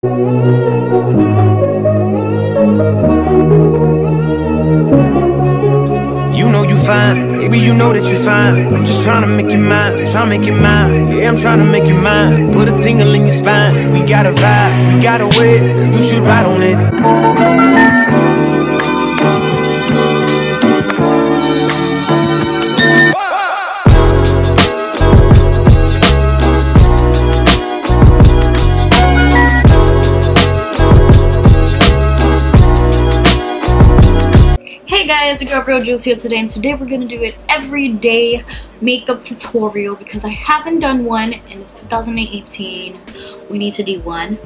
You know you fine, baby, you know that you fine. I'm just trying to make you mine, trying to make you mine. Yeah, I'm trying to make you mine. Put a tingle in your spine. We got a vibe, we got a way, girl, you should ride on it. Hey guys, it's your girl Jules here today, and today we're gonna do an everyday makeup tutorial because I haven't done one and it's 2018. We need to do one.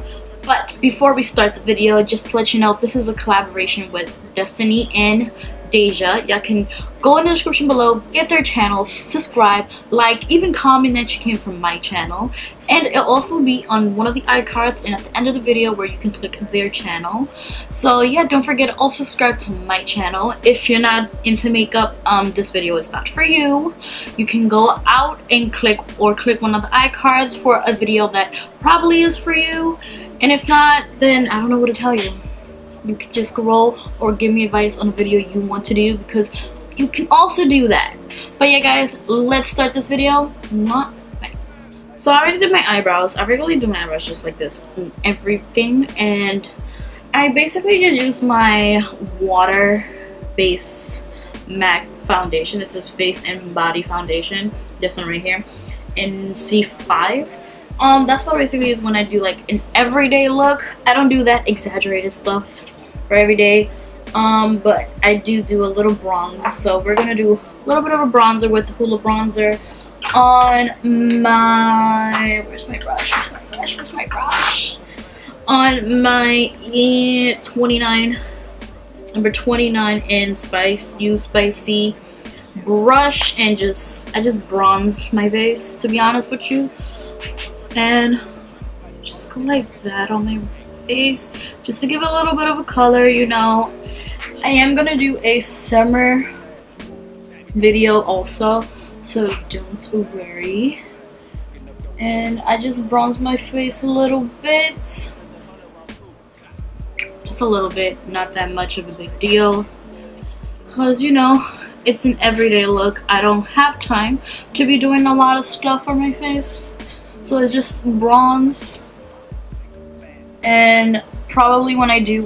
But before we start the video, just to let you know, this is a collaboration with Destiny and Deja. Y'all can go in the description below, get their channel, subscribe, like, even comment that you came from my channel, and it'll also be on one of the iCards and at the end of the video where you can click their channel. So yeah, don't forget to also subscribe to my channel. If you're not into makeup, this video is not for you. You can go out and click one of the iCards for a video that probably is for you, and if not, then I don't know what to tell you. You can just scroll or give me advice on a video you want to do, because you can also do that. But yeah guys, let's start this video. So I already did my eyebrows. I regularly do my eyebrows just like this and everything, and I basically just use my water base MAC foundation. This is face and body foundation, this one right here, in C5. That's what I basically use when I do like an everyday look. I don't do that exaggerated stuff for every day, but I do a little bronze. So we're gonna do a little bit of a bronzer with Hoola Bronzer on my, where's my brush, on my number 29 in Spicy brush, and I just bronze my face, to be honest with you. And just go like that on my face just to give a little bit of a color, you know. I am gonna do a summer video also, so don't worry. And I just bronze my face a little bit, just a little bit, not that much of a big deal, because you know it's an everyday look. I don't have time to be doing a lot of stuff on my face. So it's just bronze, and probably when I do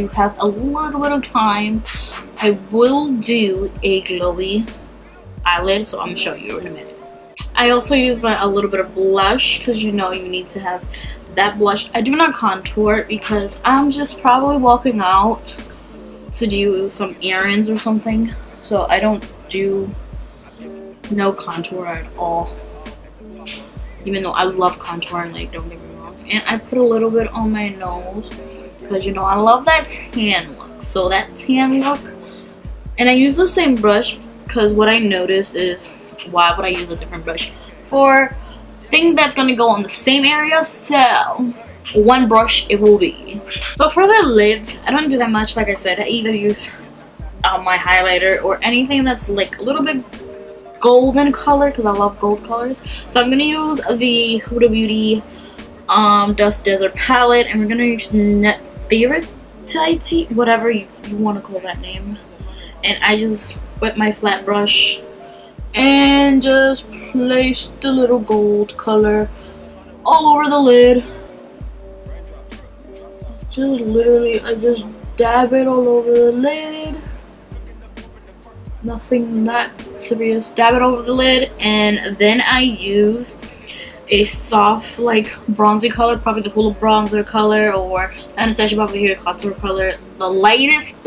have a little bit of time, I will do a glowy eyelid, so I'm gonna show you in a minute. I also use a little bit of blush, because you know you need to have that blush. I do not contour because I'm just probably walking out to do some errands or something, so I don't do no contour at all. Even though I love contouring, like, don't get me wrong. And I put a little bit on my nose because, you know, I love that tan look. So that tan look, and I use the same brush because what I noticed is, why would I use a different brush for thing that's gonna go on the same area? So one brush it will be. So for the lids, I don't do that much. Like I said, I either use my highlighter or anything that's like a little bit golden color, because I love gold colors. So I'm gonna use the Huda Beauty Dusk Desert palette, and we're gonna use Nefertiti, whatever you want to call that name. And I just wet my flat brush and just place the little gold color all over the lid. Just literally, I just dab it all over the lid. Nothing that serious. Dab it over the lid, and then I use a soft, like, bronzy color, probably the Hoola Bronzer color, or Anastasia Beverly Hair Contour color, the lightest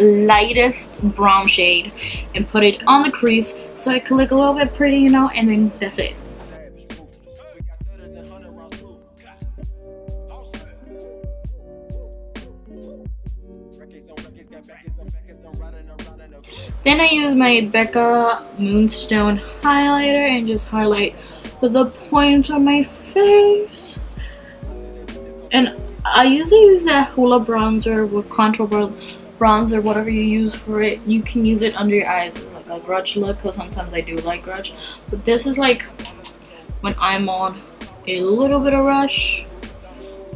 brown shade, and put it on the crease so it can look a little bit pretty, you know, and then that's it. Then I use my Becca Moonstone highlighter and just highlight with the point on my face. And I usually use that Hoola Bronzer with contour bronzer, whatever you use for it. You can use it under your eyes, like a grudge look, because sometimes I do like grudge. But this is like when I'm on a little bit of rush,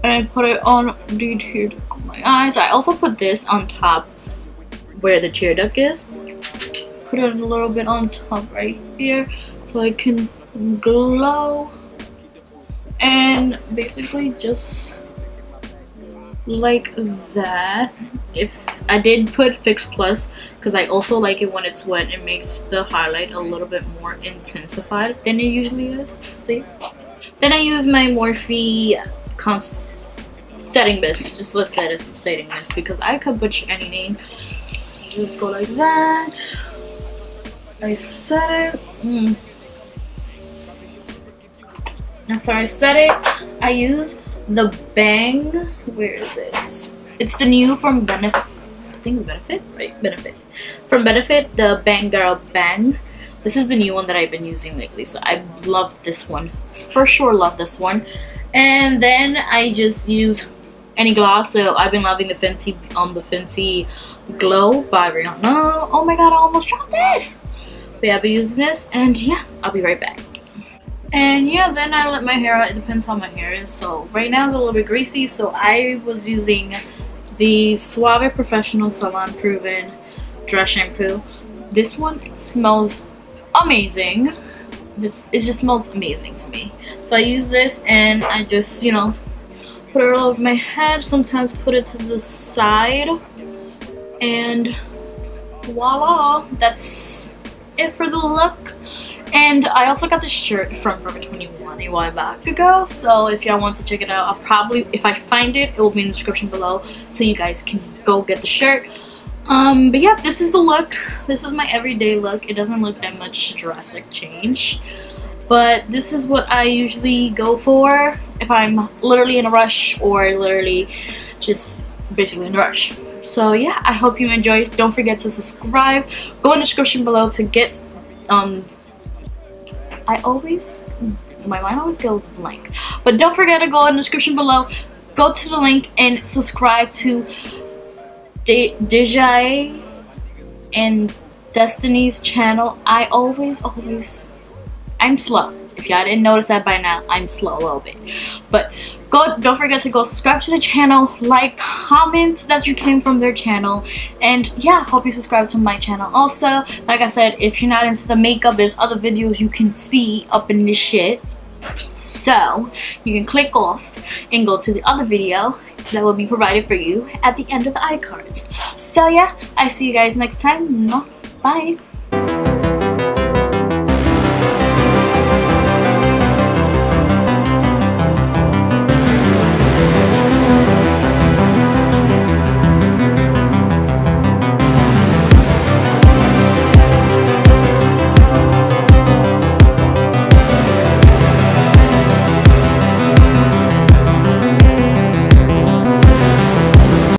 and I put it on the tear duct of my eyes. I also put this on top where the tear duct is. Put it a little bit on top right here so I can glow, and basically just like that. If I did put Fix Plus because I also like it when it's wet. It makes the highlight a little bit more intensified than it usually is. See? Then I use my Morphe setting mist, just listed as setting mist because I could butcher any name. Just go like that. I set it. After I set it, I use the Bang. Where is it? It's the new from Benefit. I think Benefit, right? Benefit. From Benefit, the Bang Girl Bang. This is the new one that I've been using lately, so I love this one. For sure, love this one. And then I just use any gloss. So I've been loving the Fenty Glow by Rihanna. Oh my god, I almost dropped it. But yeah, I'll be using this, and yeah, I'll be right back. And yeah, then I let my hair out. It depends how my hair is. So right now it's a little bit greasy, so I was using the Suave Professional Salon Proven Dress Shampoo. This one smells amazing. It just smells amazing to me. So I use this and I just, you know, put it all over my head. Sometimes put it to the side, and voila, that's it for the look. And I also got this shirt from Forever 21 a while back ago, so if y'all want to check it out, I'll probably, if I find it, it will be in the description below, so you guys can go get the shirt. But yeah, this is the look. This is my everyday look. It doesn't look that much drastic change, but this is what I usually go for if I'm literally in a rush, or literally just basically in a rush. So yeah, I hope you enjoyed. Don't forget to subscribe. Go in the description below to get my mind always goes blank, but don't forget to go in the description below, go to the link and subscribe to Deja and Destiny's channel. I'm slow. If y'all didn't notice that by now, I'm slow a little bit. But don't forget to go subscribe to the channel, like, comment that you came from their channel, and yeah, hope you subscribe to my channel also. Like I said, if you're not into the makeup, there's other videos you can see up in this shit. So you can click off and go to the other video that will be provided for you at the end of the iCards. So yeah, I see you guys next time. Bye.